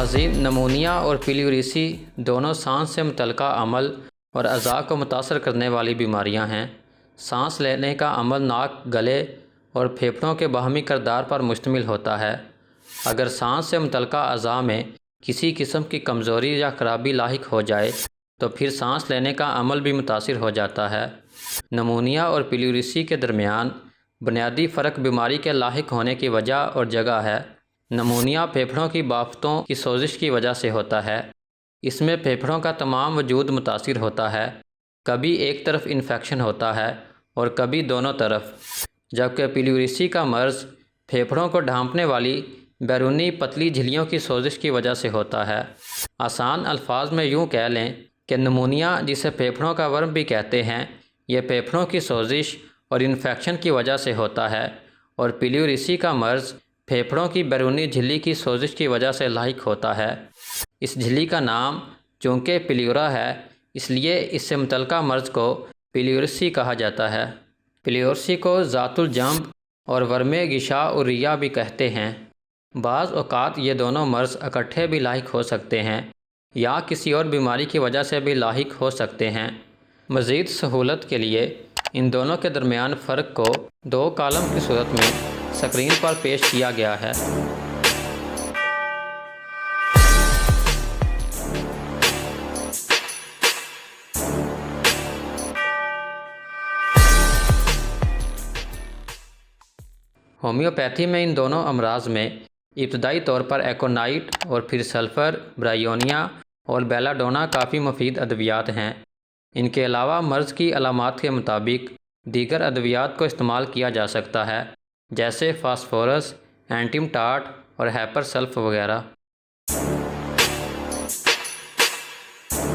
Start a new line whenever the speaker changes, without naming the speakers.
ناظرین، نمونیا اور پیلیوریسی دونوں سانس سے متعلقہ عمل اور اعضاء کو متاثر کرنے والی بیماریاں ہیں۔ سانس لینے کا عمل ناک، گلے اور پھیپھڑوں کے باہمی کردار پر مشتمل ہوتا ہے۔ اگر سانس سے متعلقہ اعضاء میں کسی قسم کی کمزوری یا خرابی لاحق ہو جائے تو پھر سانس لینے کا عمل بھی متاثر ہو جاتا ہے۔ نمونیا اور پیلیوریسی کے درمیان بنیادی فرق بیماری کے لاحق ہونے کی وجہ اور جگہ ہے۔ نمونیا پھیپھڑوں کی بافتوں کی سوزش کی وجہ سے ہوتا ہے۔ اس میں پھیپھڑوں کا تمام وجود متاثر ہوتا ہے۔ کبھی ایک طرف انفیکشن ہوتا ہے اور کبھی دونوں طرف، جبکہ پیلیوریسی کا مرض پھیپھڑوں کو ڈھانپنے والی بیرونی پتلی جھلیوں کی سوزش کی وجہ سے ہوتا ہے۔ آسان الفاظ میں یوں کہہ لیں کہ نمونیا، جسے پھیپھڑوں کا ورم بھی کہتے ہیں، یہ پھیپھڑوں کی سوزش اور انفیکشن کی وجہ سے ہوتا ہے، اور پیلیوریسی کا مرض پھیپھڑوں کی بیرونی جھلی کی سوزش کی وجہ سے لاحق ہوتا ہے۔ اس جھلی کا نام چونکہ پیلیورا ہے، اس لیے اس سے متعلقہ مرض کو پیلیوریسی کہا جاتا ہے۔ پیلیوریسی کو ذات الجنب اور ورم غشاء بھی کہتے ہیں۔ بعض اوقات یہ دونوں مرض اکٹھے بھی لاحق ہو سکتے ہیں یا کسی اور بیماری کی وجہ سے بھی لاحق ہو سکتے ہیں۔ مزید سہولت کے لیے ان دونوں کے درمیان فرق کو 2 کالم کی صورت میں اسکرین پر پیش کیا گیا ہے۔ ہومیوپیتھی میں ان دونوں امراض میں ابتدائی طور پر ایکونائٹ اور پھر سلفر، برائیونیا اور بیلاڈونا کافی مفید ادویات ہیں۔ ان کے علاوہ مرض کی علامات کے مطابق دیگر ادویات کو استعمال کیا جا سکتا ہے، جیسے فاسفورس، اینٹیم ٹاٹ اور ہیپر سلف وغیرہ۔